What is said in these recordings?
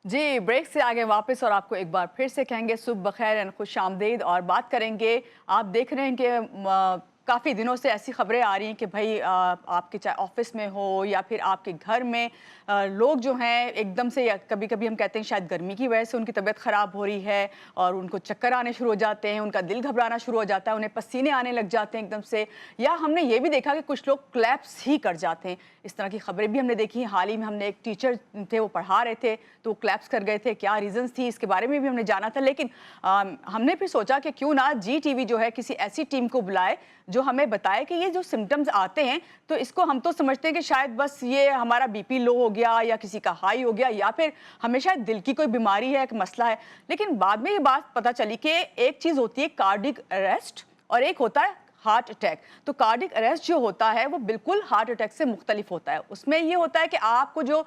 जी, break से आगे वापस और आपको एक बार फिर से कहेंगे सुबह बखैर एंड खुशामदीद और बात करेंगे। आप देख रहे हैं कि काफ़ी दिनों से ऐसी खबरें आ रही हैं कि भाई आपके चाहे ऑफिस में हो या फिर आपके घर में लोग जो हैं एकदम से, या कभी-कभी हम कहते हैं शायद गर्मी की वजह से उनकी तबीयत ख़राब हो रही है और उनको चक्कर आने शुरू हो जाते हैं, उनका दिल घबराना शुरू हो जाता है, उन्हें पसीने आने लग जाते हैं एकदम से, या हमने ये भी देखा कि कुछ लोग क्लैप्स ही कर जाते हैं। इस तरह की खबरें भी हमने देखी। हाल ही में हमने एक टीचर थे, वो पढ़ा रहे थे तो क्लैप्स कर गए थे। क्या रीजंस थी इसके बारे में भी हमने जाना था, लेकिन हमने फिर सोचा कि क्यों ना जी टीवी जो है किसी ऐसी टीम को बुलाए जो हमें बताए कि ये जो सिम्टम्स आते हैं, तो इसको हम तो समझते हैं कि शायद बस ये हमारा बीपी लो हो गया या किसी का हाई हो गया या फिर हमें शायद दिल की कोई बीमारी है, एक मसला है। लेकिन बाद में ये बात पता चली कि एक चीज़ होती है कार्डियक अरेस्ट और एक होता है हार्ट अटैक। तो कार्डियक अरेस्ट जो होता है वो बिल्कुल हार्ट अटैक से मुख्तलिफ होता है। उसमें ये होता है कि आपको जो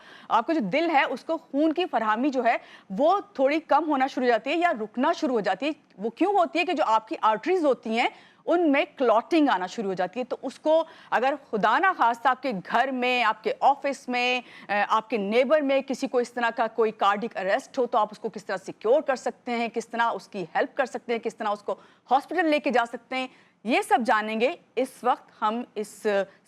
दिल है उसको खून की फरहमी जो है वो थोड़ी कम होना शुरू हो जाती है या रुकना शुरू हो जाती है। वो क्यों होती है कि जो आपकी आर्टरीज होती हैं उनमें क्लॉटिंग आना शुरू हो जाती है। तो उसको अगर खुदा ना खास्ता आपके घर में, आपके ऑफिस में, आपके नेबर में किसी को इस तरह का कोई कार्डियक अरेस्ट हो तो आप उसको किस तरह सिक्योर कर सकते हैं, किस तरह उसकी हेल्प कर सकते हैं, किस तरह उसको हॉस्पिटल लेके जा सकते हैं, ये सब जानेंगे इस वक्त हम इस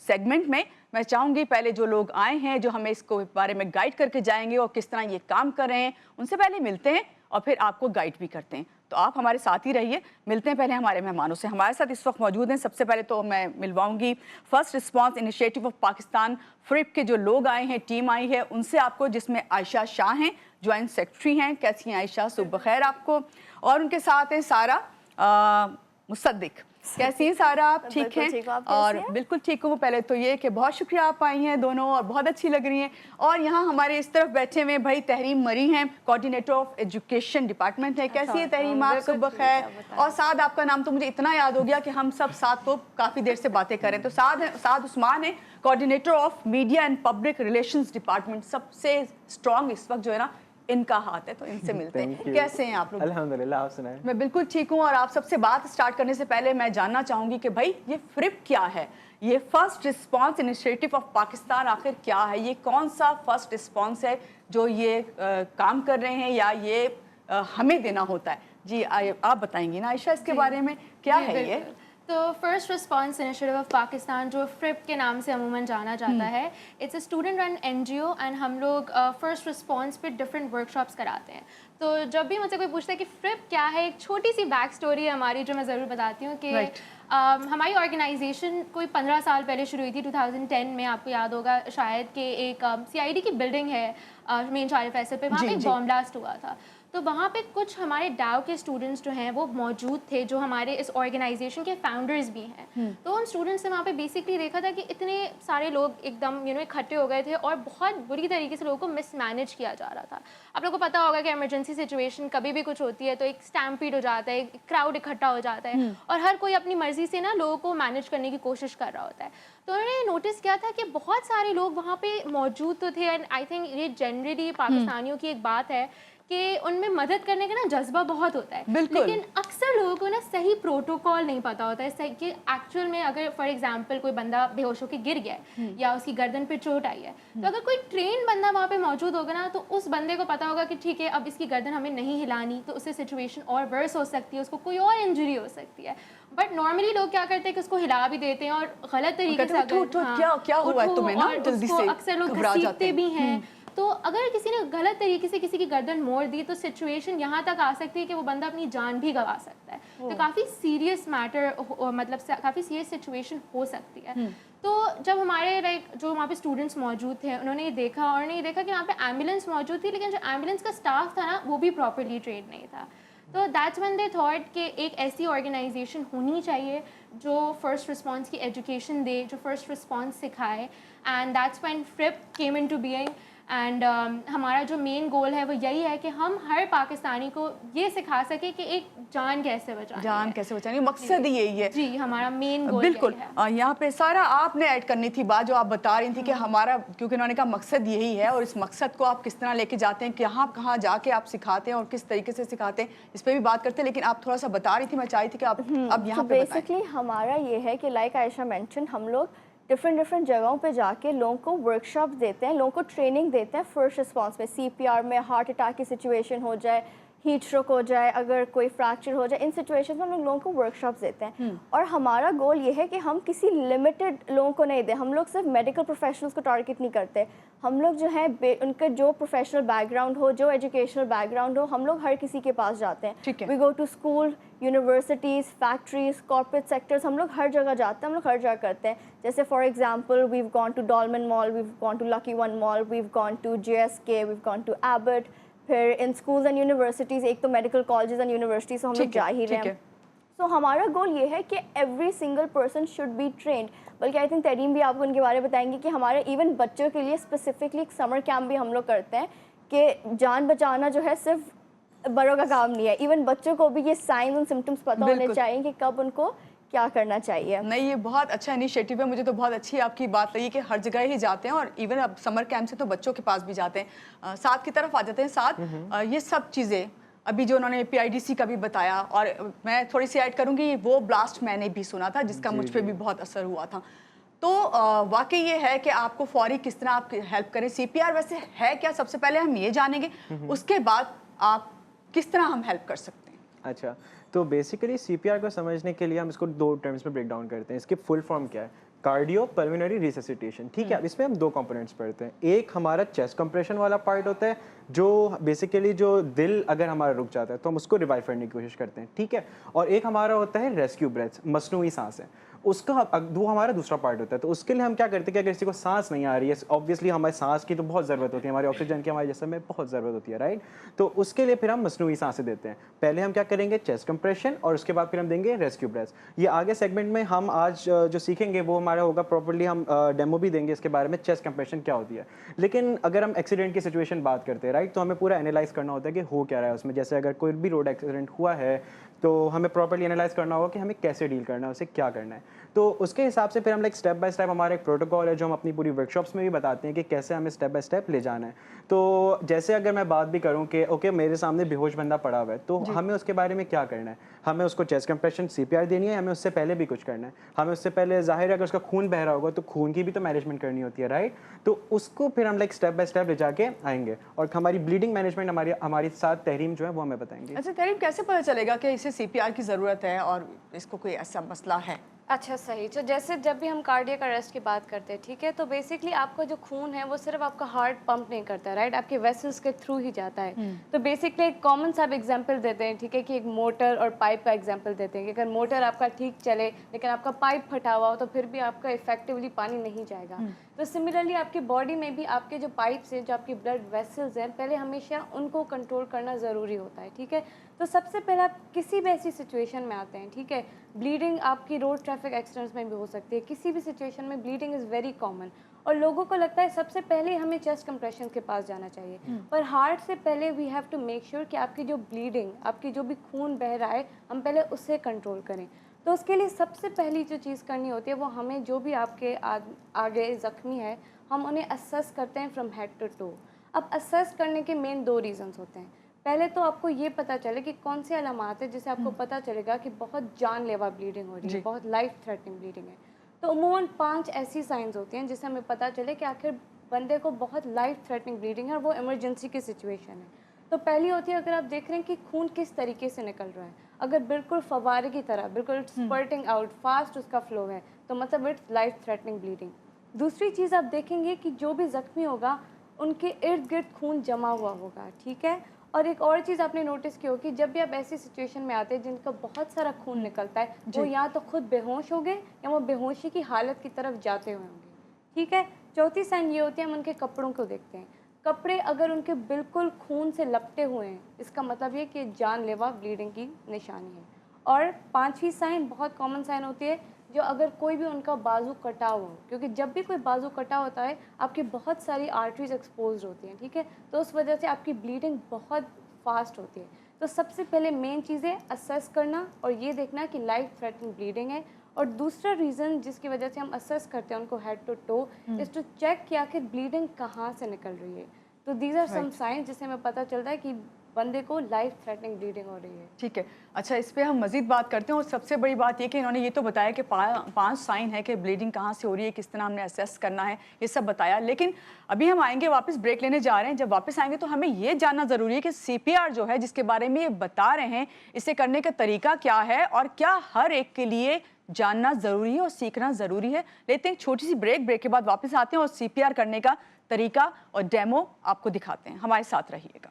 सेगमेंट में। मैं चाहूँगी पहले जो लोग आए हैं जो हमें इसको बारे में गाइड करके जाएंगे और किस तरह ये काम कर रहे हैं, उनसे पहले मिलते हैं और फिर आपको गाइड भी करते हैं। तो आप हमारे साथ ही रहिए। मिलते हैं पहले हमारे मेहमानों से। हमारे साथ इस वक्त मौजूद हैं, सबसे पहले तो मैं मिलवाऊंगी first response initiative of Pakistan FRIP के जो लोग आए हैं, टीम आई है उनसे आपको, जिसमें आयशा शाह हैं, ज्वाइंट सेक्रेटरी हैं। कैसी हैं आयशा? सुबह खैर आपको। और उनके साथ हैं सारा मुसद्दिक। कैसी हैं सारा? आप ठीक हैं? और बिल्कुल ठीक हूँ। पहले तो ये कि बहुत शुक्रिया आप आई हैं दोनों और बहुत अच्छी लग रही हैं। और यहाँ हमारे इस तरफ बैठे हुए भाई तहरीम मरी हैं, कोऑर्डिनेटर ऑफ एजुकेशन डिपार्टमेंट है। कैसी है तहरीम आप? सुबह खैर। और साद, आपका नाम तो मुझे इतना याद हो गया कि हम सब साथ को काफ़ी देर से बातें करें। तो साद उस्मान है, coordinator of media and public relations department. सबसे स्ट्रॉन्ग इस वक्त जो है ना इनका हाथ है, तो इनसे मिलते हैं। कैसे हैं आप लोग? अल्हम्दुलिल्लाह, आप सुनाएं। मैं बिल्कुल ठीक हूँ। और आप सबसे बात स्टार्ट करने से पहले मैं जानना चाहूँगी कि भाई ये फ्रिप क्या है, ये first response initiative of Pakistan आखिर क्या है? ये कौन सा फर्स्ट रिस्पांस है जो ये काम कर रहे हैं या ये हमें देना होता है? जी आप बताएंगी ना आयशा इसके बारे में, क्या है ये? तो first response initiative of Pakistan, जो फ्रिप के नाम से अमूमन जाना जाता है, it's a student run NGO and हम लोग फर्स्ट रिस्पांस पे डिफरेंट वर्कशॉप्स कराते हैं। तो जब भी मुझसे कोई पूछता है कि फ्रिप क्या है, एक छोटी सी बैक स्टोरी है हमारी जो मैं ज़रूर बताती हूँ कि हमारी ऑर्गेनाइजेशन कोई 15 साल पहले शुरू हुई थी। 2010 में, आपको याद होगा शायद, कि एक सीआईडी की बिल्डिंग है मेन चार फैसल पे, वहाँ पे बॉम्ब ब्लास्ट हुआ था। तो वहाँ पे कुछ हमारे डाव के स्टूडेंट्स जो हैं वो मौजूद थे, जो हमारे इस ऑर्गेनाइजेशन के फाउंडर्स भी हैं। तो उन स्टूडेंट्स ने वहाँ पे बेसिकली देखा था कि इतने सारे लोग एकदम इकट्ठे हो गए थे और बहुत बुरी तरीके से लोगों को मिसमैनेज किया जा रहा था। आप लोगों को पता होगा कि इमरजेंसी सिचुएशन कभी भी कुछ होती है तो एक स्टैम्पीड हो जाता है, एक क्राउड इकट्ठा हो जाता है और हर कोई अपनी मर्जी से ना लोगों को मैनेज करने की कोशिश कर रहा होता है। तो उन्होंने नोटिस किया था कि बहुत सारे लोग वहाँ पे मौजूद तो थे, एंड आई थिंक ये जनरली पाकिस्तानियों की एक बात है कि उनमें मदद करने का ना जज्बा बहुत होता है, लेकिन अक्सर लोगों को ना सही प्रोटोकॉल नहीं पता होता है सही कि एक्चुअल में अगर फॉर एग्जांपल कोई बंदा बेहोश होकर गिर गया है या उसकी गर्दन पे चोट आई है, तो अगर कोई ट्रेन बंदा वहाँ पे मौजूद होगा ना, तो उस बंदे को पता होगा कि ठीक है अब इसकी गर्दन हमें नहीं हिलानी, तो उससे सिचुएशन और वर्स हो सकती है, उसको कोई और इंजरी हो सकती है। बट नॉर्मली लोग क्या करते हैं कि उसको हिला भी देते हैं और गलत तरीके से अक्सर लोग घसीटते भी हैं। तो अगर किसी ने गलत तरीके से किसी की गर्दन मोड़ दी तो सिचुएशन यहाँ तक आ सकती है कि वो बंदा अपनी जान भी गंवा सकता है। तो काफ़ी सीरियस मैटर, मतलब काफ़ी सीरियस सिचुएशन हो सकती है। तो जब हमारे जो वहाँ पे स्टूडेंट्स मौजूद थे, उन्होंने ये देखा कि वहाँ पे एम्बुलेंस मौजूद थी, लेकिन जो एम्बुलेंस का स्टाफ था ना वो भी प्रॉपरली ट्रेन नहीं था। तो दैट्स व्हेन दे थॉट कि एक ऐसी ऑर्गेनाइजेशन होनी चाहिए जो फर्स्ट रिस्पांस की एजुकेशन दे, जो फर्स्ट रिस्पांस सिखाए, and that's when FRIP came into being. And हमारा जो मेन गोल है वो यही है कि हम हर पाकिस्तानी को ये सिखा सके कि एक जान कैसे बचानी, मकसद ही यही है। जी, हमारा मेन गोल बिल्कुल। यहाँ पे सारा आपने ऐड करनी थी बात जो आप बता रही थी कि हमारा, क्योंकि उन्होंने कहा मकसद यही है, और इस मकसद को आप किस तरह लेके जाते हैं, कहाँ जाके आप सिखाते हैं और किस तरीके से सिखाते हैं, इस पर भी बात करते हैं। लेकिन आप थोड़ा सा बता रही थी, मैं चाह रही थी कि आप अब यहाँ पे बेसिकली हमारा ये है कि लाइक आयशा मेंशन, हम लोग डिफरेंट जगहों पे जाके लोगों को वर्कशॉप देते हैं, लोगों को ट्रेनिंग देते हैं फर्स्ट रिस्पांस में, सीपीआर में, हार्ट अटैक की सिचुएशन हो जाए, हीट स्ट्रोक हो जाए, अगर कोई फ्रैक्चर हो जाए, इन सिचुएशन में हम लोगों को वर्कशॉप्स देते हैं। और हमारा गोल ये है कि हम किसी लिमिटेड लोगों को नहीं दें, हम लोग सिर्फ मेडिकल प्रोफेशनल्स को टारगेट नहीं करते, हम लोग जो है उनके जो प्रोफेशनल बैकग्राउंड हो, जो एजुकेशनल बैकग्राउंड हो, हम लोग हर किसी के पास जाते हैं। We go to school, universities, factories, corporate sectors, हम लोग हर जगह जाते हैं, हम लोग हर जगह करते हैं। जैसे for example we've gone to Dolmen mall, we've gone to Lucky One mall, we've gone to JSK, we've gone to Abbott. फिर इन स्कूल्स एंड यूनिवर्सिटीज़, एक तो मेडिकल कॉलेजेस एंड यूनिवर्सिटीज़ तो हम लोग जा ही रहे हैं। सो हमारा गोल ये है कि every single person should be trend. बल्कि आई थिंक तरीम भी आपको उनके बारे में बताएंगे कि हमारे इवन बच्चों के लिए स्पेसिफिकली एक समर कैंप भी हम लोग करते हैं कि जान बचाना जो है सिर्फ बड़ों का काम नहीं है, इवन बच्चों को भी ये साइंस एंड सिम्टम्स पता होने चाहिए कि कब उनको क्या करना चाहिए। नहीं, ये बहुत अच्छा इनिशिएटिव है, मुझे तो बहुत अच्छी आपकी बात लगी कि हर जगह ही जाते हैं और इवन अब समर कैंप से तो बच्चों के पास भी जाते हैं। साथ की तरफ आ जाते हैं, साथ ये सब चीज़ें अभी जो उन्होंने PIDC का भी बताया, और मैं थोड़ी सी ऐड करूँगी, वो ब्लास्ट मैंने भी सुना था जिसका मुझ पर भी बहुत असर हुआ था। तो वाकई ये है कि आपको फौरी किस तरह आप हेल्प करें। CPR वैसे है क्या, सबसे पहले हम ये जानेंगे, उसके बाद आप किस तरह हम हेल्प कर सकते हैं। अच्छा, तो बेसिकली CPR को समझने के लिए हम इसको 2 टर्म्स में ब्रेक डाउन करते हैं। इसकी फुल फॉर्म क्या है? Cardio pulmonary resuscitation. ठीक है, अब इसमें हम 2 कंपोनेंट्स पढ़ते हैं। एक हमारा चेस्ट कंप्रेशन वाला पार्ट होता है, जो बेसिकली जो दिल अगर हमारा रुक जाता है तो हम उसको रिवाइव करने की कोशिश करते हैं। ठीक है, और एक हमारा होता है रेस्क्यू ब्रेथ्स, मसनूई सांसें, उसका वो हमारा दूसरा पार्ट होता है। तो उसके लिए हम क्या करते हैं कि अगर किसी को सांस नहीं आ रही है, ऑब्वियसली हमारे सांस की तो बहुत ज़रूरत होती है, हमारे ऑक्सीजन की हमारे जिस्म में बहुत ज़रूरत होती है, राइट। तो उसके लिए फिर हम मसनूई सांसें देते हैं। पहले हम क्या करेंगे, चेस्ट कंप्रेशन, और उसके बाद फिर हम देंगे रेस्क्यू ब्रेथ्स। ये आगे सेगमेंट में हम आज जो सीखेंगे वो हमारा होगा प्रॉपर्ली, हम डेमो भी देंगे इसके बारे में, चेस्ट कंप्रेशन क्या होती है। लेकिन अगर हम एक्सीडेंट की सिचुएशन बात करते हैं, राइट, तो हमें पूरा एनालाइज करना होता है कि हो क्या रहा है उसमें। जैसे अगर कोई भी रोड एक्सीडेंट हुआ है तो हमें प्रॉपर्ली एनालाइज करना होगा कि हमें कैसे डील करना है, उसे क्या करना है। तो उसके हिसाब से फिर हम लाइक स्टेप बाय स्टेप, हमारा एक प्रोटोकॉल है जो हम अपनी पूरी वर्कशॉप्स में भी बताते हैं कि कैसे हमें स्टेप बाय स्टेप ले जाना है। तो जैसे अगर मैं बात भी करूं कि ओके मेरे सामने बेहोश बंदा पड़ा हुआ है, तो हमें उसके बारे में क्या करना है। हमें उसको चेस्ट कंप्रेशन CPR देनी है, हमें उससे पहले भी कुछ करना है। हमें उससे पहले जाहिर है अगर उसका खून बह रहा होगा तो खून की भी तो मैनेजमेंट करनी होती है, राइट। तो उसको फिर हम लाइक स्टेप बाय स्टेप ले जाके आएंगे, और हमारी ब्लीडिंग मैनेजमेंट हमारी साथ तहरीम जो है वो हमें बताएंगे। अच्छा तहरीम, कैसे पता चलेगा कि इसे CPR की ज़रूरत है और इसको कोई ऐसा मसला है? अच्छा सही। तो जैसे जब भी हम कार्डियक अरेस्ट की बात करते हैं, ठीक है, तो बेसिकली आपका जो खून है वो सिर्फ आपका हार्ट पंप नहीं करता है, राइट, आपके वेसल्स के थ्रू ही जाता है। तो बेसिकली एक कॉमन सा एग्जांपल देते हैं, ठीक है, कि एक मोटर और पाइप का एग्जांपल देते हैं कि अगर मोटर आपका ठीक चले लेकिन आपका पाइप फटा हुआ हो तो फिर भी आपका इफेक्टिवली पानी नहीं जाएगा। तो सिमिलरली आपकी बॉडी में भी आपके जो पाइप्स हैं, जो आपकी ब्लड वेसल्स हैं, पहले हमेशा उनको कंट्रोल करना ज़रूरी होता है। ठीक है, तो सबसे पहले आप किसी भी ऐसी सिचुएशन में आते हैं, ठीक है, ब्लीडिंग आपकी रोड ट्रैफिक एक्सीडेंट्स में भी हो सकती है, किसी भी सिचुएशन में ब्लीडिंग इज़ वेरी कॉमन, और लोगों को लगता है सबसे पहले हमें चेस्ट कंप्रेशन के पास जाना चाहिए, पर हार्ट से पहले we have to make sure कि आपकी जो ब्लीडिंग, आपकी जो भी खून बह रहा है, हम पहले उससे कंट्रोल करें। तो उसके लिए सबसे पहली जो चीज़ करनी होती है वो हमें जो भी आपके आगे ज़ख्मी है, हम उन्हें असेस करते हैं फ्रॉम हेड टू टो। अब असेस करने के मेन 2 रीज़न्स होते हैं। पहले तो आपको ये पता चले कि कौन से अलामात है जिससे आपको पता चलेगा कि बहुत जानलेवा ब्लीडिंग हो रही है, बहुत लाइफ थ्रेटनिंग ब्लीडिंग है। तो अमूमन 5 ऐसी साइंस होती हैं जिससे हमें पता चले कि आखिर बंदे को बहुत लाइफ थ्रेटनिंग ब्लीडिंग है और वो इमरजेंसी की सिचुएशन है। तो पहली होती है, अगर आप देख रहे हैं कि खून किस तरीके से निकल रहा है, अगर बिल्कुल फवारे की तरह बिल्कुल स्पर्टिंग आउट फास्ट उसका फ्लो है, तो मतलब इट्स लाइफ थ्रेटनिंग ब्लीडिंग। दूसरी चीज़ आप देखेंगे कि जो भी जख्मी होगा उनके इर्द गिर्द खून जमा हुआ होगा, ठीक है। और एक और चीज़ आपने नोटिस की होगी, जब भी आप ऐसी सिचुएशन में आते हैं जिनका बहुत सारा खून निकलता है, वो या तो खुद बेहोश हो गए या वो बेहोशी की हालत की तरफ जाते हुए होंगे, ठीक है। चौथी साइन ये होती है, हम उनके कपड़ों को देखते हैं। कपड़े अगर उनके बिल्कुल खून से लपटे हुए हैं, इसका मतलब ये कि जानलेवा ब्लीडिंग की निशानी है। और 5वीं साइन बहुत कॉमन साइन होती है, जो अगर कोई भी उनका बाजू कटा हुआ हो, क्योंकि जब भी कोई बाजू कटा होता है आपकी बहुत सारी आर्टरीज एक्सपोज होती हैं, ठीक है, तो उस वजह से आपकी ब्लीडिंग बहुत फास्ट होती है। तो सबसे पहले मेन चीज़ है असेस करना और ये देखना कि लाइफ थ्रेटनिंग ब्लीडिंग है। और दूसरा रीज़न जिसकी वजह से हम असेस करते हैं उनको head to toe is to check कि आखिर ब्लीडिंग कहाँ से निकल रही है। तो दीज आर सम साइंस जिससे हमें पता चलता है कि बंदे को लाइफ थ्रेटनिंग ब्लीडिंग हो रही है। ठीक है, अच्छा इस पे हम मज़ीद बात करते हैं। और सबसे बड़ी बात ये कि इन्होंने ये तो बताया कि 5 साइन है कि ब्लीडिंग कहाँ से हो रही है, किस तरह हमने असेस करना है, ये सब बताया। लेकिन अभी हम आएंगे, वापस ब्रेक लेने जा रहे हैं। जब वापस आएंगे तो हमें ये जानना ज़रूरी है कि CPR जो है, जिसके बारे में ये बता रहे हैं, इसे करने का तरीका क्या है और क्या हर एक के लिए जानना ज़रूरी है और सीखना ज़रूरी है। लेते हैं एक छोटी सी ब्रेक के बाद वापस आते हैं और CPR करने का तरीका और डेमो आपको दिखाते हैं। हमारे साथ रहिएगा।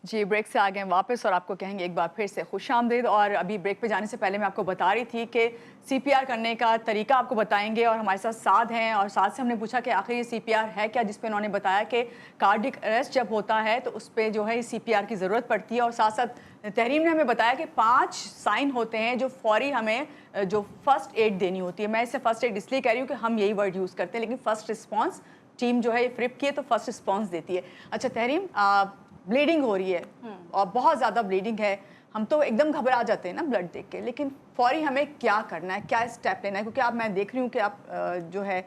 जी, ब्रेक से आ गए वापस और आपको कहेंगे एक बार फिर से खुशामदीद। और अभी ब्रेक पे जाने से पहले मैं आपको बता रही थी कि CPR करने का तरीका आपको बताएंगे और हमारे साथ साद हैं। और साथ से हमने पूछा कि आखिर ये CPR है क्या, जिस पे उन्होंने बताया कि कार्डिक अरेस्ट जब होता है तो उस पर जो है CPR की ज़रूरत पड़ती है। और साथ साथ तहरीम ने हमें बताया कि 5 साइन होते हैं जो फौरी हमें जो फर्स्ट एड देनी होती है। मैं इसे फर्स्ट एड इसलिए कह रही हूँ कि हम यही वर्ड यूज़ करते हैं, लेकिन फर्स्ट रिस्पॉन्स टीम जो है फ्रिप की है तो फर्स्ट रिस्पॉन्स देती है। अच्छा तहरीम, ब्लीडिंग हो रही है और बहुत ज़्यादा ब्लीडिंग है, हम तो एकदम घबरा जाते हैं ना ब्लड देख के, लेकिन फौरी हमें क्या करना है, क्या स्टेप लेना है? क्योंकि आप, मैं देख रही हूँ कि आप जो है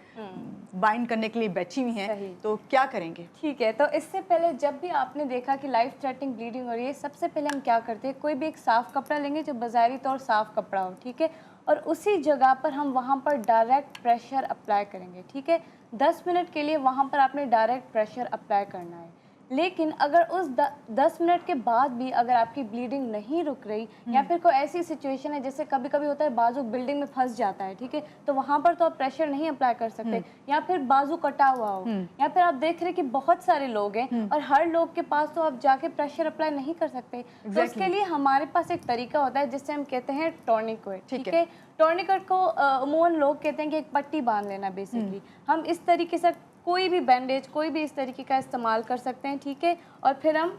बाइंड करने के लिए बैठी हुई हैं, तो क्या करेंगे? ठीक है, तो इससे पहले जब भी आपने देखा कि लाइफ थ्रेटनिंग ब्लीडिंग हो रही है, सबसे पहले हम क्या करते हैं, कोई भी एक साफ़ कपड़ा लेंगे जो बाज़ारी तौर साफ़ कपड़ा हो, ठीक है, और उसी जगह पर हम वहाँ पर डायरेक्ट प्रेशर अप्लाई करेंगे, ठीक है। 10 मिनट के लिए वहाँ पर आपने डायरेक्ट प्रेशर अप्लाई करना है। लेकिन अगर उस 10 मिनट के बाद भी अगर आपकी ब्लीडिंग नहीं रुक रही, या फिर कोई ऐसी सिचुएशन है जैसे कभी कभी होता है बाजू बिल्डिंग में फंस जाता है, ठीक है, तो वहाँ पर तो आप प्रेशर नहीं अप्लाई कर सकते, या फिर बाजू कटा हुआ हो, या फिर आप देख रहे हैं कि बहुत सारे लोग हैं और हर लोग के पास तो आप जाके प्रेशर अप्लाई नहीं कर सकते। तो उसके लिए हमारे पास एक तरीका होता है जिससे हम कहते हैं टॉर्निकेट, ठीक है। टॉर्निकेट को अमूमन लोग कहते हैं कि एक पट्टी बांध लेना बेसिकली। हम इस तरीके से कोई भी बैंडेज, कोई भी इस तरीके का इस्तेमाल कर सकते हैं, ठीक है, और फिर हम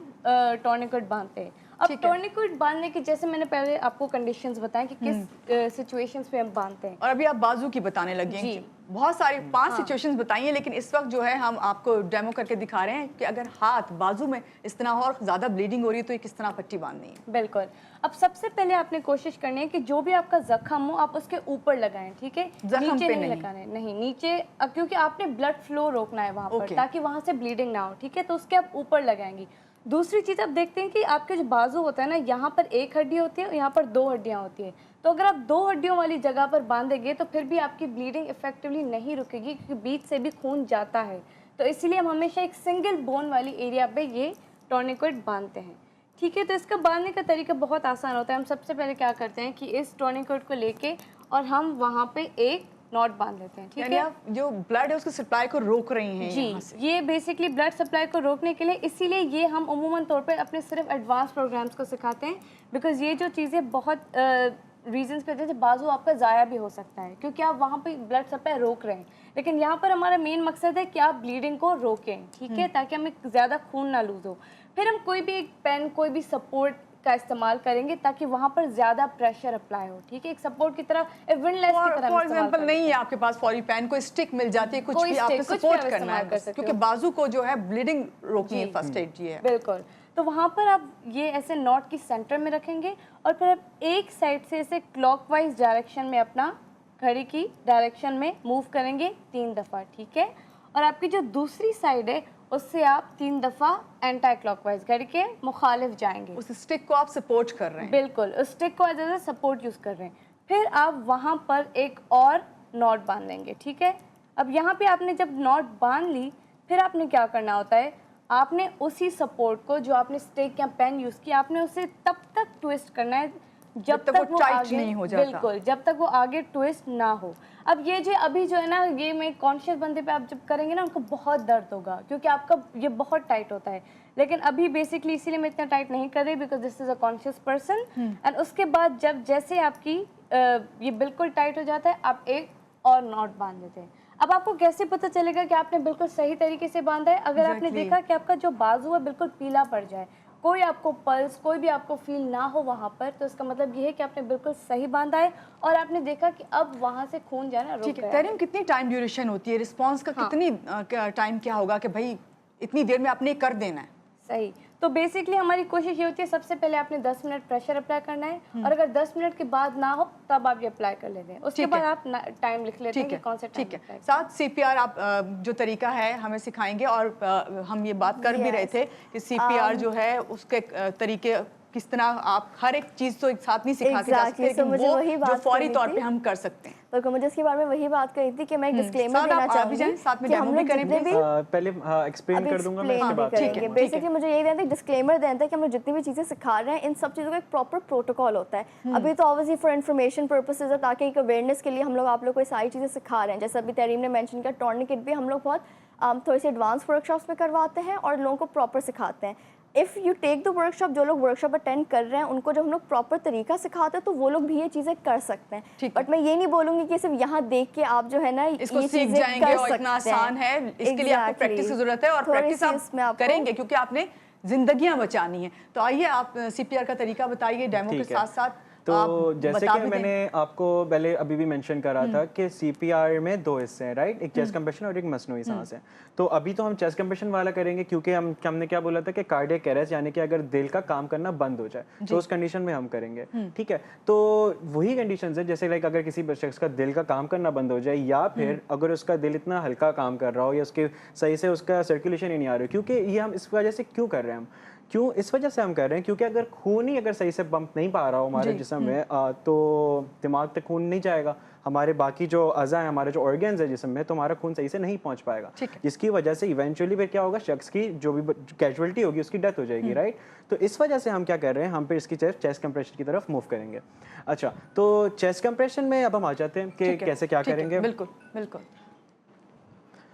टॉर्निकेट बांधते हैं। अब टॉर्निकेट बांधने की, जैसे मैंने पहले आपको कंडीशंस बताएं कि किस सिचुएशंस पे हम बांधते हैं, और अभी आप बाजू की बताने लगे हैं। बहुत सारी 5 सिचुएशंस बताई हैं, लेकिन इस वक्त जो है हम आपको डेमो करके दिखा रहे हैं कि अगर हाथ बाजू में इस तरह और ज़्यादा ब्लीडिंग हो रही है तो ये किस तरह पट्टी बांधनी है। बिल्कुल। अब सबसे पहले आपने कोशिश करनी है कि जो भी आपका जख्म हो आप उसके ऊपर लगाएं, ठीक है, नीचे नहीं लगाना है, नहीं नीचे, क्योंकि आपने ब्लड फ्लो रोकना है वहाँ पर ताकि वहाँ से ब्लीडिंग ना हो, ठीक है, तो उसके आप ऊपर लगाएंगी। दूसरी चीज़ आप देखते हैं कि आपके जो बाजू होता है ना, यहाँ पर एक हड्डी होती है और यहाँ पर 2 हड्डियाँ होती है, तो अगर आप 2 हड्डियों वाली जगह पर बांधेंगे तो फिर भी आपकी ब्लीडिंग इफेक्टिवली नहीं रुकेगी, क्योंकि बीच से भी खून जाता है। तो इसीलिए हम हमेशा एक सिंगल बोन वाली एरिया पे ये टॉर्निकेट बांधते हैं, ठीक है। तो इसका बांधने का तरीका बहुत आसान होता है। हम सबसे पहले क्या करते हैं कि इस टॉर्निकेट को लेके और हम वहाँ पे एक नॉट बांध लेते हैं, ठीक है। आप जो ब्लड है उसकी सप्लाई को रोक रही हैं जी, ये बेसिकली ब्लड सप्लाई को रोकने के लिए, इसीलिए ये हम अमूमन तौर पे अपने सिर्फ एडवांस प्रोग्राम्स को सिखाते हैं, बिकॉज ये जो चीज़ें बहुत रीजंस पे, जैसे बाजू आपका ज़ाया भी हो सकता है क्योंकि आप वहाँ पे ब्लड सप्लाई रोक रहे हैं, लेकिन यहाँ पर हमारा मेन मकसद है कि आप ब्लीडिंग को रोकें, ठीक है, ताकि हमें ज़्यादा खून ना लूज हो। फिर हम कोई भी एक पेन, कोई भी सपोर्ट का इस्तेमाल करेंगे ताकि वहाँ पर ज़्यादा प्रेशर अप्लाई हो, ठीक है, एक सपोर्ट की तरह, विंडलेस की तरह। फॉर एग्जांपल नहीं है आपके पास फौरी पेन, कोई स्टिक मिल जाती है, कुछ भी आपको सपोर्ट करना है, क्योंकि बाजू को जो है ब्लीडिंग रोकनी है, फर्स्ट एड ये है। बिल्कुल। तो वहाँ पर आप ये ऐसे नॉट की सेंटर में रखेंगे और फिर आप एक साइड से ऐसे क्लॉकवाइज डायरेक्शन में अपना घड़ी की डायरेक्शन में मूव करेंगे 3 दफ़ा, ठीक है, और आपकी जो दूसरी साइड है उससे आप 3 दफ़ा एंटी क्लॉकवाइज घड़ी के मुखालिफ जाएंगे। उस स्टिक को आप सपोर्ट कर रहे हैं। बिल्कुल, उस स्टिक को एज ए सपोर्ट यूज़ कर रहे हैं। फिर आप वहाँ पर एक और नॉट बांध देंगे, ठीक है। अब यहाँ पे आपने जब नॉट बांध ली, फिर आपने क्या करना होता है, आपने उसी सपोर्ट को जो आपने स्टिक या पेन यूज़ किया, आपने उसे तब तक ट्विस्ट करना है जब तक वो आगे नहीं हो जाता। बिल्कुल, जब तक वो आगे ट्विस्ट ना हो। अब ये जो अभी जो है ना, ये मैं कॉन्शियस बंदे पे आप जब करेंगे ना, उनको बहुत दर्द होगा क्योंकि आपका ये बहुत टाइट होता है, लेकिन अभी बेसिकली इसीलिए मैं इतना टाइट नहीं कर रही because this is a conscious person. And उसके बाद जब जैसे आपकी ये बिल्कुल टाइट हो जाता है, आप एक और नॉट बांध देते हैं। अब आपको कैसे पता चलेगा कि आपने बिल्कुल सही तरीके से बांधा है? अगर आपने देखा कि आपका जो बाजू है बिल्कुल पीला पड़ जाए, कोई आपको पल्स, कोई भी आपको फील ना हो वहाँ पर, तो इसका मतलब ये है कि आपने बिल्कुल सही बांधा है और आपने देखा कि अब वहाँ से खून जाना रुक ठीक है। गया है। तहरीम, कितनी टाइम ड्यूरेशन होती है रिस्पांस का? कितनी टाइम क्या होगा कि भाई इतनी देर में आपने कर देना है? सही। तो बेसिकली हमारी कोशिश ये होती है, सबसे पहले आपने 10 मिनट प्रेशर अप्लाई करना है और अगर 10 मिनट के बाद ना हो तब आप ये अप्लाई कर लेते हैं। उसके ठीक बाद है। आप टाइम लिख लेते हैं ठीक कि कौन से है, टाइम ठीक है। साथ सीपीआर आप जो तरीका है हमें सिखाएंगे, और हम ये बात कर भी रहे थे कि सीपीआर जो है उसके तरीके किस तरह आप हर एक चीज तो एक साथ नहीं सिखा के जा सकते, Exactly, so लेकिन मुझे वही वो जो बात फौरी करनी तौर थी। पे हम कर सकते हैं। बिल्कुल, मुझे इसके बारे में वही बात कही थी कि मैं एक डिस्क्लेमर साथ देना आप आ भी जाएं, चाहूंगी साथ में कि डेमो हम भी लोग करें जितने please। भी पहले एक्सप्लेन कर दूंगा मैं, explain उसके भी बाद ठीक है, करेंगे। ठीक बेसिकली है। मुझे यही देना था, डिस्क्लेमर देना था कि हम लोग जितनी भी चीज़ें सिखा रहे हैं इन सब चीज़ों का एक प्रॉपर प्रोटोकॉल होता है। अभी तो ऑब्वियसली फॉर इन्फॉर्मेशन पर्पसेज है, ताकि एक अवेयरनेस के लिए हम लोग आप लोग को ये सारी चीज़ें सिखा रहे हैं। जैसे अभी तहरीम ने मेंशन किया, टॉर्निकेट भी हम लोग बहुत थोड़ी सी एडवांस वर्कशॉप्स में करवाते हैं और लोगों को प्रॉपर सिखाते हैं। If you take the workshop, जो लोग वर्कशॉप अटेंड कर रहे हैं उनको जब हम लोग प्रॉपर तरीका सिखाते हैं तो वो लोग भी ये चीज़ें कर सकते हैं। ठीक है। बट मैं ये नहीं बोलूँगी कि सिर्फ यहाँ देख के आप जो है ना इसको ये सीख चीज़ें जाएंगे कर और इतना सकते हैं। आसान है, इसके लिए आपको प्रैक्टिस की Exactly. जरूरत है, और थोड़ी प्रैक्टिस सी आप इसमें आपको- करेंगे क्योंकि आपने जिंदगियां बचानी है। तो आइए आप सीपीआर का तरीका बताइए डेमो के ठीक है। साथ साथ। तो आप जैसे बता कि भी दें। मैंने आपको पहले अभी भी मेंशन करा था कि सीपीआर में दो हिस्से हैं, राइट? एक चेस्ट कंप्रेशन और एक मसनूई सांस है। तो अभी तो हम चेस्ट कंप्रेशन वाला करेंगे क्योंकि हमने क्या बोला था कि कार्डियक अरेस्ट, यानी कि अगर दिल का काम करना बंद हो जाए तो उस कंडीशन में हम करेंगे, ठीक है? तो वही कंडीशंस है, जैसे लाइक अगर किसी शख्स का दिल का काम करना बंद हो जाए, या फिर अगर उसका दिल इतना हल्का काम कर रहा हो या उसके सही से उसका सर्कुलेशन ही नहीं आ रहा है। क्योंकि ये हम इस वजह से क्यों कर रहे हैं, हम क्यों इस वजह से हम कर रहे हैं क्योंकि अगर खून ही अगर सही से पंप नहीं पा रहा हो हमारे जिस्म में, तो दिमाग तक खून नहीं जाएगा, हमारे बाकी जो अज़ा है, हमारे जो ऑर्गन्स है जिस्म में, तो हमारा खून सही से नहीं पहुंच पाएगा, जिसकी वजह से इवेंचुअली फिर क्या होगा, शख्स की जो भी कैजुअलिटी होगी उसकी डेथ हो जाएगी, राइट? तो इस वजह से हम क्या कर रहे हैं, हम फिर इसकी चेस्ट कंप्रेशन की तरफ मूव करेंगे। अच्छा, तो चेस्ट कंप्रेशन में अब हम आ जाते हैं कि कैसे क्या करेंगे। बिल्कुल बिल्कुल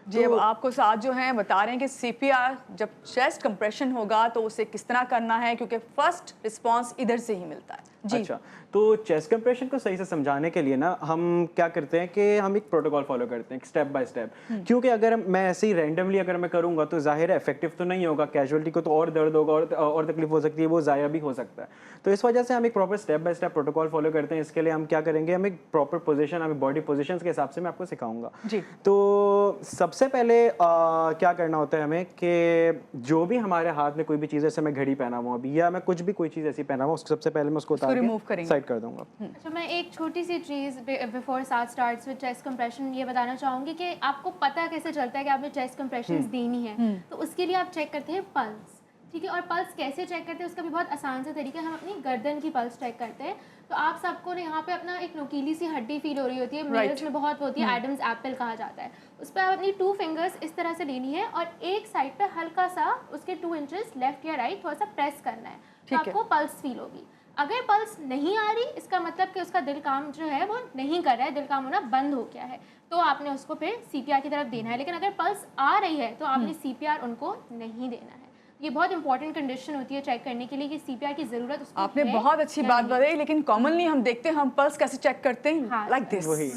जी। अब आपको साथ जो हैं बता रहे हैं कि सीपीआर जब चेस्ट कंप्रेशन होगा तो उसे किस तरह करना है, क्योंकि फर्स्ट रिस्पांस इधर से ही मिलता है जी। अच्छा, तो चेस्ट कंप्रेशन को सही से समझाने के लिए ना हम क्या करते हैं कि हम एक प्रोटोकॉल फॉलो करते हैं स्टेप बाय स्टेप, क्योंकि अगर मैं ऐसे ही रैंडमली अगर मैं करूंगा तो जाहिर है इफेक्टिव तो नहीं होगा, कैजुअलिटी को तो और दर्द होगा और तकलीफ हो सकती है, वो ज़ाया भी हो सकता है। तो इस वजह से हम एक proper step by step protocol follow करते हैं। इसके लिए हम क्या करेंगे, हम एक प्रॉपर पोजीशन, हमें बॉडी पोजीशन के हिसाब से मैं आपको सिखाऊंगा जी। तो सबसे पहले क्या करना होता है हमें कि जो भी हमारे हाथ में कोई भी चीज़, जैसे मैं घड़ी पहना हुआ अभी या मैं कुछ भी कोई चीज़ ऐसी पहना हुआ, उसको सबसे पहले मैं उसको उतार remove के करेंगे। साइड कर दूंगा। अच्छा, मैं एक छोटी सी चीज़ बिफोर साथ स्टार्ट्स विद चेस्ट कंप्रेशन ये बताना चाहूँगी कि आपको पता कैसे चलता है कि आपने चेस्ट कंप्रेशन देनी है। तो उसके लिए आप चेक करते हैं पल्स, ठीक है? और पल्स कैसे चेक करते हैं उसका भी बहुत आसान सा तरीका है, हम अपनी गर्दन की पल्स चेक करते हैं। तो आप सबको ने यहाँ पे अपना एक नुकीली सी हड्डी फील हो रही होती है, मेल्स में बहुत होती है, एडम्स एप्पल कहा जाता है। उस पर आप अपनी 2 फिंगर्स इस तरह से लेनी है और एक साइड पे हल्का सा उसके 2 इंचेस लेफ्ट या राइट थोड़ा सा प्रेस करना है, तो आपको पल्स फील होगी। अगर पल्स नहीं आ रही, इसका मतलब कि उसका दिल काम जो है वो नहीं कर रहा है, दिल काम होना बंद हो गया है, तो आपने उसको फिर सीपीआर की तरफ देना है। लेकिन अगर पल्स आ रही है तो आपने सीपीआर उनको नहीं देना है। ये बहुत इंपॉर्टेंट कंडीशन होती है चेक करने के लिए कि सीपीआर की जरूरत उसको आपने है बहुत अच्छी या बात नहीं। बताई, लेकिन कॉमनली हम देखते हैं हम पल्स कैसे चेक करते हैं, लाइक दिस। वही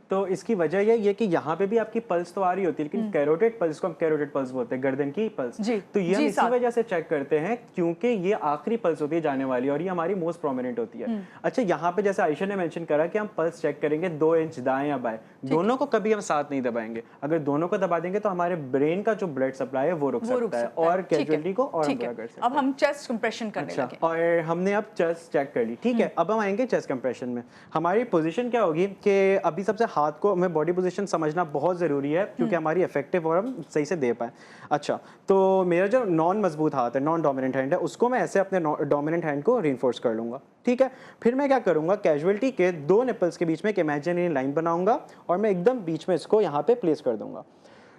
तो इसकी वजह यही है कि यहाँ पे भी आपकी पल्स तो आ रही होती है, लेकिन कैरोटेड पल्स को हम कैरोटेड पल्स बोलते हैं, गर्दन की पल्स। जी, तो ये हम जी इसी साहब। वजह से चेक करते हैं क्योंकि ये आखिरी पल्स होती है जाने वाली और ये हमारी मोस्ट प्रोमिनेंट होती है। अच्छा, यहाँ पे जैसे आयशा ने मेंशन करा कि हम पल्स चेक करेंगे 2 इंच दाएं या बाएं, दोनों को कभी हम साथ नहीं दबाएंगे। अगर दोनों को दबा देंगे तो हमारे ब्रेन का जो ब्लड सप्लाई है वो रुक सकता है और कैजुअलिटी को और हम पूरा कर सकते हैं। अब हम चेस्ट कंप्रेशन करने अच्छा, लगे। और हमने अब चेस्ट चेक कर ली, ठीक है? अब हम आएंगे चेस्ट कंप्रेशन में। हमारी पोजीशन क्या होगी कि अभी सबसे हाथ को हमें बॉडी पोजीशन समझना बहुत ज़रूरी है क्योंकि हमारी इफेक्टिव और हम सही से दे पाए। अच्छा, तो मेरा जो नॉन मजबूत हाथ है, नॉन डोमिनेंट हैंड है, उसको मैं ऐसे अपने डोमिनेंट हैंड को रीइंफोर्स कर लूँगा, ठीक है? फिर मैं क्या करूँगा, कैजुअलिटी के 2 निपल्स के बीच में एक इमेजिनरी लाइन बनाऊंगा और मैं एकदम बीच में इसको यहाँ पे प्लेस कर दूंगा।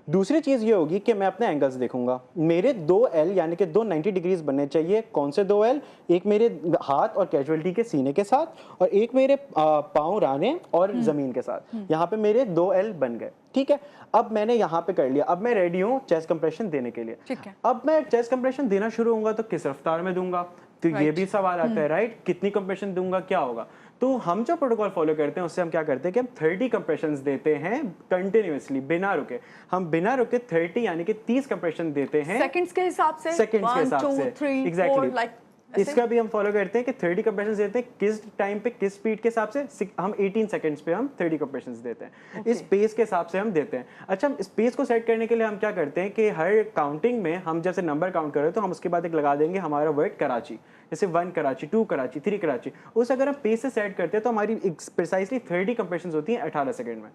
दूसरी चीज़ ये होगी कि मैं अपने एंगल्स देखूंगा, मेरे 2 एल यानी कि 2 90 डिग्रीज बनने चाहिए। कौन से 2 एल? एक मेरे हाथ और कैजुअलिटी के सीने के साथ और एक मेरे पाँव राने और ज़मीन के साथ। यहाँ पे मेरे 2 एल बन गए, ठीक है? अब मैंने यहाँ पे कर लिया, अब मैं रेडी हूँ चेस्ट कंप्रेशन देने के लिए। ठीक है। अब मैं चेस्ट कंप्रेशन देना शुरू होऊंगा तो किस रफ्तार में दूंगा, तो ये भी सवाल आता है, राइट? कितनी कंप्रेशन दूंगा, क्या होगा? तो हम जो प्रोटोकॉल फॉलो करते हैं उससे हम क्या करते हैं कि हम 30 कंप्रेशंस देते हैं कंटिन्यूअसली, बिना रुके। हम बिना रुके 30 यानी कि 30 कंप्रेशन देते हैं सेकंड्स के हिसाब से, सेकंड्स के 1 हिसाब 2 से 3 एग्जैक्टली 4 लाइक इसका भी हम फॉलो करते हैं कि 30 कंप्रेशंस देते हैं, किस टाइम पे किस स्पीड के हिसाब से हम 18 सेकंड्स पे हम 30 कंप्रेशंस देते हैं। इस पेस के हिसाब से हम देते हैं। अच्छा, इस पेस को सेट करने के लिए हम क्या करते हैं कि हर काउंटिंग में हम जैसे नंबर काउंट कर रहे हैं तो हम उसके बाद एक लगा देंगे हमारा वर्ड कराची, जैसे 1 कराची, 2 कराची, 3 कराची। उस अगर हम पेस से सेट करते हैं तो हमारी प्रिसाइसली 30 कंप्रेशंस होती हैं 18 सेकंड में।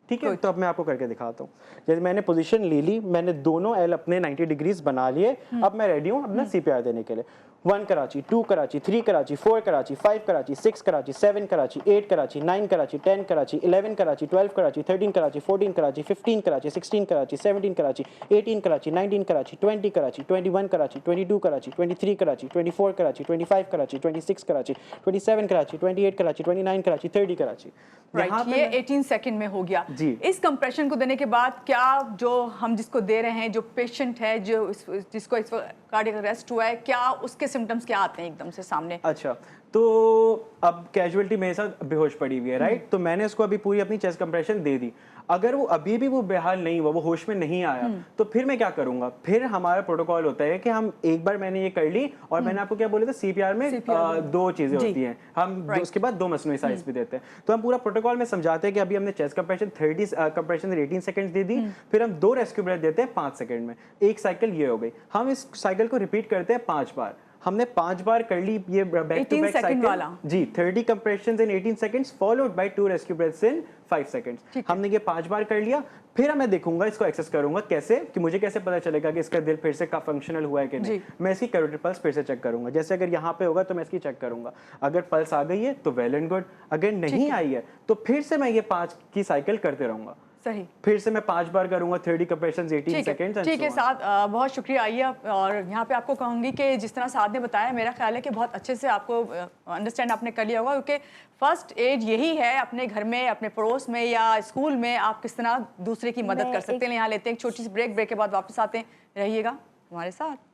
ठीक है, तो अब मैं आपको करके दिखाता हूँ। जैसे मैंने पोजीशन ले ली, मैंने दोनों एल अपने 90 डिग्रीज बना लिए। अब मैं रेडी हूँ अपना CPR देने के लिए। 1 कराची, 2 कराची, 3 कराची, 4 कराची, 5 कराची, 6 कराची, 7 कराची, 8 कराची, 9 कराची, 10 कराची, 11 कराची, 12 कराची, 13 कराची, 14 कराची, 15 कराची, 16 कराची, 17 कराची, 18 कराची, 19 कराची, 20 कराची, 21 कराची, 22 कराची, 23 कराची, 24 कराची, 25 कराची, 26 कराची, 27 कराची, 28 कराची, 29 कराची, 30 कराची। राइट, ये 18 सेकंड में हो गया जी। इस कंप्रेशन को देने के बाद क्या जो हम जिसको दे रहे हैं, जो पेशेंट है, जो जिसको इस वक्त कार्डियक अरेस्ट हुआ है, क्या उसके सिम्टम्स क्या आते हैं एकदम से सामने? अच्छा, तो अब कैजुअलिटी मेरे साथ बेहोश पड़ी हुई है, राइट? तो मैंने उसको अभी पूरी अपनी चेस्ट कंप्रेशन दे दी। अगर वो अभी भी वो बेहाल नहीं हुआ, वो होश में नहीं आया, तो फिर मैं क्या करूंगा? फिर हमारा प्रोटोकॉल होता है कि हम एक बार मैंने ये कर ली और मैंने आपको क्या बोला था, CPR में दो चीजें होती हैं, हम उसके बाद 2 मसनूई साइज भी देते हैं। तो हम पूरा प्रोटोकॉल में समझाते हैं कि अभी हमने चेस्ट कंप्रेशन 30 कंप्रेशन 18 सेकंड्स दे दी, फिर हम 2 रेस्क्यू ब्रेथ देते हैं 5 सेकंड में। एक साइकिल ये हो गई। हम इस साइकिल को रिपीट करते हैं 5 बार। हमने 5 बार कर ली ये बैक टू बैक साइकिल वाला जी, 30 compressions in 18 seconds followed by 2 rescue breaths in 5 seconds. हमने ये 5 बार कर लिया। फिर मैं देखूंगा, इसको एक्सेस करूंगा कैसे, कि मुझे कैसे पता चलेगा कि इसका दिल फिर से का फंक्शनल हुआ है कि नहीं। मैं इसकी कैरोटिड पल्स फिर से चेक करूंगा। जैसे अगर यहाँ पे होगा तो मैं इसकी चेक करूंगा, अगर पल्स आ गई है तो वेल एंड गुड, अगर नहीं आई है तो फिर से मैं ये 5 की साइकिल करते रहूंगा। सही, फिर से मैं 5 बार करूंगा 30 कंप्रेशंस 18 सेकंड्स। ठीक है साद, बहुत शुक्रिया। आइए और यहाँ पे आपको कहूँगी कि जिस तरह साद ने बताया, मेरा ख्याल है कि बहुत अच्छे से आपको अंडरस्टैंड आपने कर लिया होगा, क्योंकि फर्स्ट एड यही है अपने घर में, अपने पड़ोस में या स्कूल में आप किस तरह दूसरे की मदद कर सकते हैं। यहाँ लेते हैं एक छोटी सी ब्रेक के बाद वापस आते हैं, रहिएगा हमारे साथ।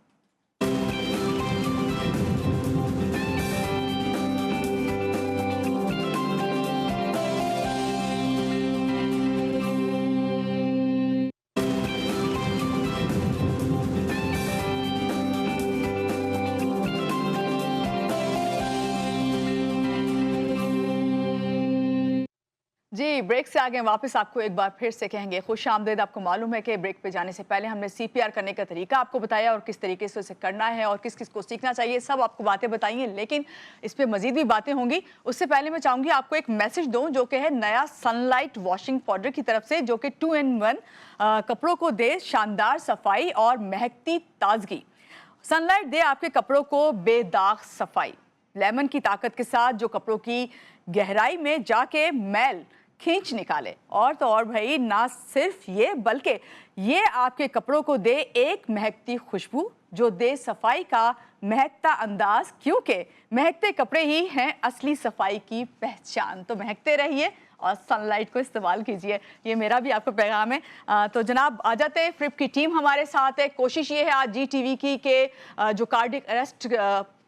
जी, ब्रेक से आगे वापस आपको एक बार फिर से कहेंगे खुश आमदीद। आपको मालूम है कि ब्रेक पे जाने से पहले हमने CPR करने का तरीका आपको बताया और किस तरीके से उसे करना है और किस किस को सीखना चाहिए, सब आपको बातें बताई हैं, लेकिन इस पे मजीद भी बातें होंगी। उससे पहले मैं चाहूँगी आपको एक मैसेज दूँ जो कि है नया सनलाइट वॉशिंग पाउडर की तरफ से, जो कि 2 in 1 कपड़ों को दे शानदार सफाई और महकती ताजगी। सनलाइट दे आपके कपड़ों को बेदाग सफाई, लेमन की ताकत के साथ जो कपड़ों की गहराई में जाके मैल खींच निकाले। और तो और भाई, ना सिर्फ ये बल्कि ये आपके कपड़ों को दे एक महकती खुशबू जो दे सफाई का महकता अंदाज, क्योंकि महकते कपड़े ही हैं असली सफाई की पहचान। तो महकते रहिए और सनलाइट को इस्तेमाल कीजिए, ये मेरा भी आपको पैगाम है। तो जनाब आ जाते हैं, फ्रिप की टीम हमारे साथ है। कोशिश ये है आज GTV की कि जो कार्डियक अरेस्ट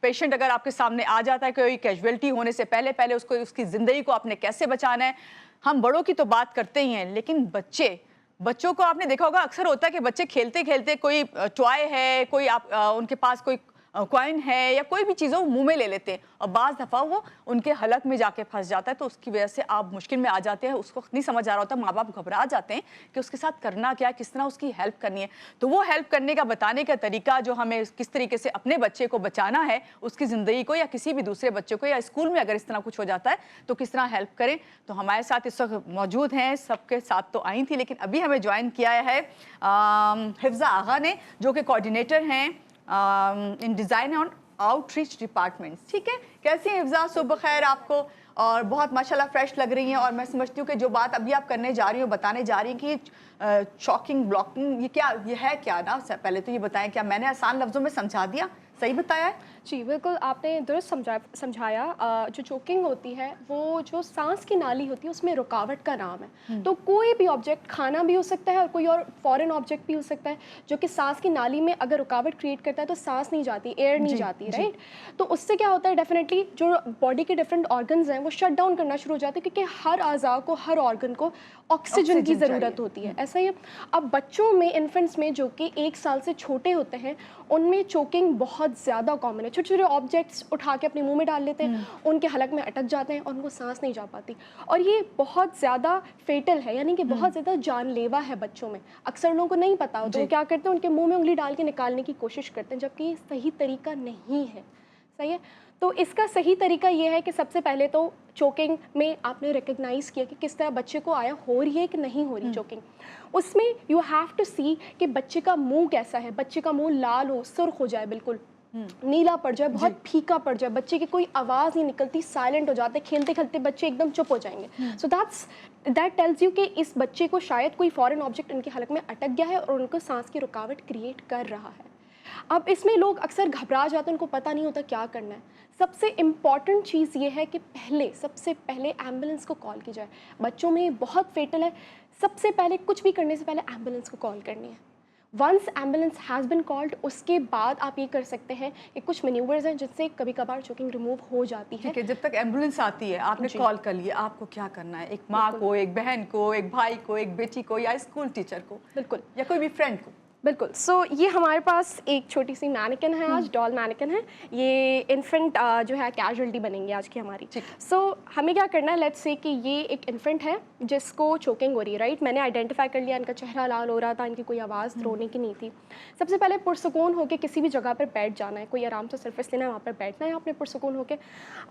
पेशेंट अगर आपके सामने आ जाता है, कोई कैजुअलिटी होने से पहले पहले उसको, उसकी ज़िंदगी को आपने कैसे बचाना है। हम बड़ों की तो बात करते ही हैं, लेकिन बच्चों को आपने देखा होगा, अक्सर होता है कि बच्चे खेलते खेलते कोई टॉय है, कोई उनके पास कोई कॉइन है या कोई भी चीज़ वो मुंह में ले लेते हैं और बाज़ दफ़ा वो उनके हलक में जाके फंस जाता है, तो उसकी वजह से आप मुश्किल में आ जाते हैं। उसको नहीं समझ आ रहा होता, माँ बाप घबरा जाते हैं कि उसके साथ करना क्या है, किस तरह उसकी हेल्प करनी है। तो वो हेल्प करने का बताने का तरीका, जो हमें किस तरीके से अपने बच्चे को बचाना है, उसकी ज़िंदगी को या किसी भी दूसरे बच्चे को, या स्कूल में अगर इस तरह कुछ हो जाता है तो किस तरह हेल्प करें। तो हमारे साथ इस वक्त मौजूद हैं, सबके साथ तो आई थी लेकिन अभी हमें ज्वाइन किया है हिफ्ज़ा आगा ने, जो कि कोऑर्डिनेटर हैं इन डिज़ाइन ऑन आउटरीच डिपार्टमेंट। ठीक है, कैसी हैं हिफ्ज़ा? सुबह खैर आपको, और बहुत माशाल्लाह फ्रेश लग रही हैं। और मैं समझती हूँ कि जो बात अभी आप करने जा रही हो, बताने जा रही हैं कि शॉकिंग ब्लॉकिंग, ये क्या, ये है क्या ना? पहले तो ये बताएं, क्या मैंने आसान लफ्ज़ों में समझा दिया, सही बताया है? जी बिल्कुल, आपने दुरुस्त समझाया। जो चोकिंग होती है वो जो सांस की नाली होती है उसमें रुकावट का नाम है। तो कोई भी ऑब्जेक्ट, खाना भी हो सकता है और कोई और फॉरेन ऑब्जेक्ट भी हो सकता है जो कि सांस की नाली में अगर रुकावट क्रिएट करता है तो सांस नहीं जाती, एयर नहीं जाती, राइट। तो उससे क्या होता है, डेफिनेटली जो बॉडी के डिफरेंट ऑर्गन्स हैं वो शट डाउन करना शुरू हो जाते हैं, क्योंकि हर अज़ा को, हर ऑर्गन को ऑक्सीजन की ज़रूरत होती है। ऐसा ही है। अब बच्चों में, इन्फेंट्स में जो कि 1 साल से छोटे होते हैं, उनमें चोकिंग बहुत ज़्यादा कॉमन है। छोटे छोटे ऑब्जेक्ट्स उठा के अपने मुंह में डाल लेते हैं, उनके हलक में अटक जाते हैं और उनको सांस नहीं जा पाती, और ये बहुत ज़्यादा फेटल है, यानी कि बहुत ज़्यादा जानलेवा है बच्चों में। अक्सर लोगों को नहीं पता हो तो वो क्या करते हैं, उनके मुंह में उंगली डाल के निकालने की कोशिश करते हैं, जबकि ये सही तरीका नहीं है। सही है। तो इसका सही तरीका ये है कि सबसे पहले तो चोकिंग में आपने रिकग्नाइज़ किया कि किस तरह बच्चे को आया, हो रही है कि नहीं हो रही चोकिंग। उसमें यू हैव टू सी कि बच्चे का मुंह कैसा है। बच्चे का मुंह लाल हो, सुर्ख हो जाए, बिल्कुल नीला पड़ जाए, बहुत फीका पड़ जाए, बच्चे की कोई आवाज़ नहीं निकलती, साइलेंट हो जाते, खेलते खेलते बच्चे एकदम चुप हो जाएंगे। सो दैट टेल्स यू कि इस बच्चे को शायद कोई फॉरेन ऑब्जेक्ट उनके हलक में अटक गया है और उनको सांस की रुकावट क्रिएट कर रहा है। अब इसमें लोग अक्सर घबरा जाते हैं, उनको पता नहीं होता क्या करना है। सबसे इम्पॉर्टेंट चीज़ ये है कि सबसे पहले एम्बुलेंस को कॉल की जाए। बच्चों में बहुत फेटल है, सबसे पहले कुछ भी करने से पहले एम्बुलेंस को कॉल करनी है। Once ambulance has been called, उसके बाद आप ये कर सकते हैं कि कुछ मैन्यूवर्स हैं जिससे कभी कभार चोकिंग रिमूव हो जाती है। ठीक है, जब तक एम्बुलेंस आती है, आपने कॉल कर लिया, आपको क्या करना है? एक माँ को, एक बहन को, एक भाई को, एक बेटी को, या स्कूल टीचर को, बिल्कुल, या कोई भी फ्रेंड को? बिल्कुल। सो ये हमारे पास एक छोटी सी मैनिकन है, आज डॉल मैनिकन है। ये इन्फेंट जो है कैजुअलिटी बनेंगी आज की हमारी। सो हमें क्या करना है, लेट्स से कि ये एक इन्फेंट है जिसको चोकिंग हो रही है, राइट। मैंने आइडेंटिफाई कर लिया, इनका चेहरा लाल हो रहा था, इनकी कोई आवाज़ रोने की नहीं थी। सबसे पहले पुरसुकून होकर किसी भी जगह पर बैठ जाना है, कोई आराम से सरफेस लेना है, वहाँ पर बैठना है आपने पुरसुकून होकर।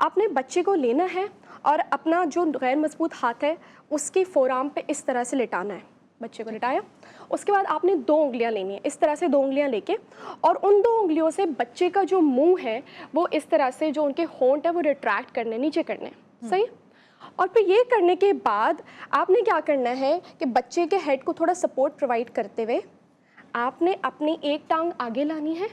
आपने बच्चे को लेना है और अपना जो गैर मजबूत हाथ है उसकी फोराम पे इस तरह से लिटाना है। बच्चे को लिटाया, उसके बाद आपने 2 उंगलियां लेनी है, इस तरह से 2 उंगलियां लेके, और उन 2 उंगलियों से बच्चे का जो मुंह है वो इस तरह से, जो उनके होंठ है वो रिट्रैक्ट करने, नीचे करने, सही। और फिर ये करने के बाद आपने क्या करना है कि बच्चे के हेड को थोड़ा सपोर्ट प्रोवाइड करते हुए आपने अपनी एक टांग आगे लानी है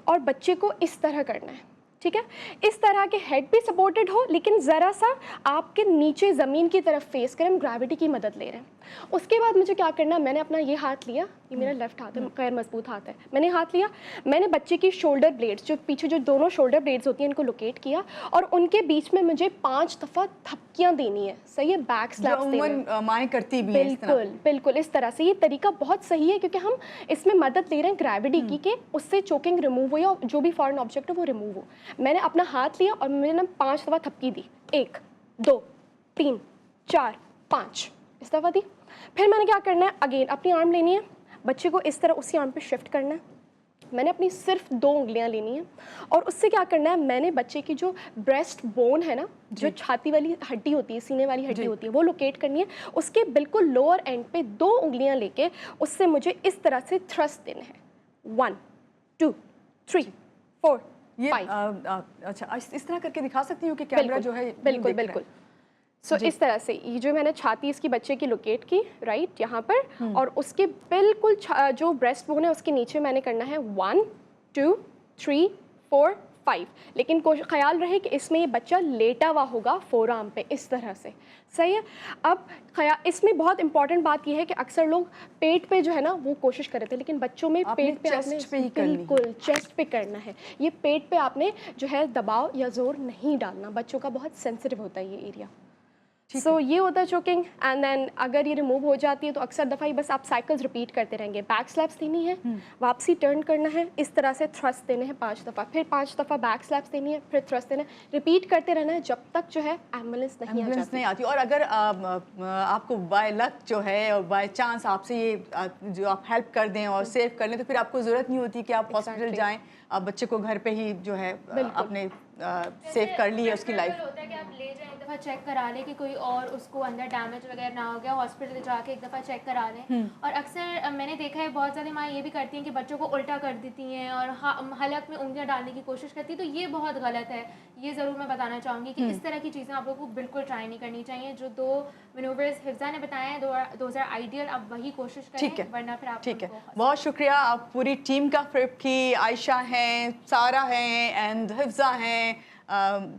और बच्चे को इस तरह करना है, ठीक है। इस तरह के हेड भी सपोर्टेड हो, लेकिन ज़रा सा आपके नीचे ज़मीन की तरफ फेस करें, हम ग्रेविटी की मदद ले रहे हैं। उसके बाद मुझे क्या करना है, मैंने अपना ये हाथ लिया, ये मेरा लेफ्ट हाथ है, गैर मजबूत हाथ है, मैंने हाथ लिया, मैंने बच्चे की शोल्डर ब्लेड्स, जो पीछे जो दोनों शोल्डर ब्लेड्स होती हैं, इनको लोकेट किया और उनके बीच में मुझे 5 दफ़ा थपकियाँ देनी है, सही है, बैक स्लैप्स देने। माएँ करती भी हैं इस तरह। बिल्कुल बिल्कुल, इस तरह से। ये तरीका बहुत सही है क्योंकि हम इसमें मदद ले रहे हैं ग्रेविटी की, कि उससे चोकिंग रिमूव हो या जो भी फॉरेन ऑब्जेक्ट हो वो रिमूव हो। मैंने अपना हाथ लिया और मैंने 5 दफ़ा थपकी दी, 1 2 3 4 5 इस दफ़ा दी। फिर मैंने क्या करना है, अगेन अपनी आर्म लेनी है, बच्चे को इस तरह उसी आर्म पे शिफ्ट करना है। मैंने अपनी सिर्फ 2 उंगलियां लेनी है और उससे क्या करना है, मैंने बच्चे की जो ब्रेस्ट बोन है ना, जो छाती वाली हड्डी होती है, सीने वाली हड्डी होती है, वो लोकेट करनी है। उसके बिल्कुल लोअर एंड पे 2 उंगलियां लेके उससे मुझे इस तरह से थ्रस्ट देने हैं, 1 2 3 4 ये 5। अच्छा, इस तरह करके दिखा सकती हूँ कि कैमरा जो है बिल्कुल बिल्कुल। सो इस तरह से ये जो मैंने छाती इसकी बच्चे की लोकेट की, राइट, यहाँ पर, और उसके बिल्कुल जो ब्रेस्ट बोन है उसके नीचे मैंने करना है 1 2 3 4 5। लेकिन ख्याल रहे कि इसमें ये बच्चा लेटा हुआ होगा फोरआर्म पे, इस तरह से, सही है। अब इसमें बहुत इंपॉर्टेंट बात यह है कि अक्सर लोग पेट पे जो है ना वो कोशिश कर रहे थे, लेकिन बच्चों में पेट पे आपने बिल्कुल चेस्ट पे करना है। ये पेट पे आपने जो है दबाव या जोर नहीं डालना, बच्चों का बहुत सेंसिटिव होता है ये एरिया। सो ये होता है चोकिंग। एंड देन अगर ये रिमूव हो जाती है तो अक्सर दफ़ा ही बस आप साइकिल्स रिपीट करते रहेंगे। बैक स्लैप्स देनी है, वापसी टर्न करना है, इस तरह से थ्रस्ट देने हैं 5 दफ़ा, फिर 5 दफ़ा बैक स्लैप्स देनी है, फिर थ्रस्ट देना है, रिपीट करते रहना है जब तक जो है एम्बुलेंस नहीं आती। और अगर आपको बाय लक जो है और बाय चांस आपसे ये जो आप हेल्प कर दें और सेव कर लें, तो फिर आपको ज़रूरत नहीं होती कि आप हॉस्पिटल जाएँ, आप बच्चे को घर पे ही जो है अपने सेव कर ली है उसकी लाइफ। होता है कि आप ले जाएं, एक दफ़ा चेक करा लें कि कोई और उसको अंदर डैमेज वगैरह ना हो गया, हॉस्पिटल जाके एक दफ़ा चेक करा लें। और अक्सर मैंने देखा है बहुत ज़्यादा माँ ये भी करती हैं कि बच्चों को उल्टा कर देती हैं और हलक में उंगलियां डालने की कोशिश करती हैं, तो ये बहुत गलत है। ये ज़रूर मैं बताना चाहूँगी कि इस तरह की चीज़ें आप लोगों को बिल्कुल ट्राई नहीं करनी चाहिए। जो 2 मैनूवर्स हिफ्ज़ा ने बताए हैं, दोज आर आइडियल, आप वही कोशिश ठीक है, करें, वरना फिर आप ठीक है। उनको बहुत शुक्रिया आप पूरी टीम का फ्रिप की, आयशा हैं, सारा हैं एंड हिफ्ज़ा हैं,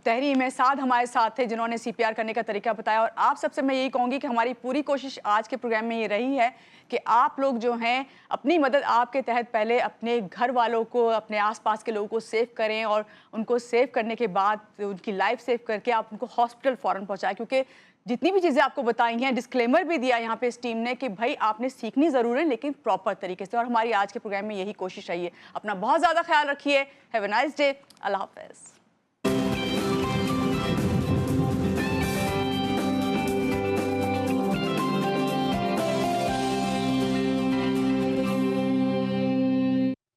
तहरीम है, साथ हमारे साथ थे जिन्होंने CPR करने का तरीका बताया। और आप सबसे मैं यही कहूँगी कि हमारी पूरी कोशिश आज के प्रोग्राम में ये रही है कि आप लोग जो हैं अपनी मदद आपके तहत पहले अपने घर वालों को, अपने आसपास के लोगों को सेव करें और उनको सेव करने के बाद उनकी लाइफ सेव करके आप उनको हॉस्पिटल फ़ौरन पहुँचाएं। क्योंकि जितनी भी चीज़ें आपको बताई हैं, डिस्क्लेमर भी दिया यहाँ पे इस टीम ने कि भाई आपने सीखनी ज़रूर है लेकिन प्रॉपर तरीके से। और हमारी आज के प्रोग्राम में यही कोशिश रही है। अपना बहुत ज़्यादा ख्याल रखिए। Have a nice day. अल्लाह हाफ़िज़।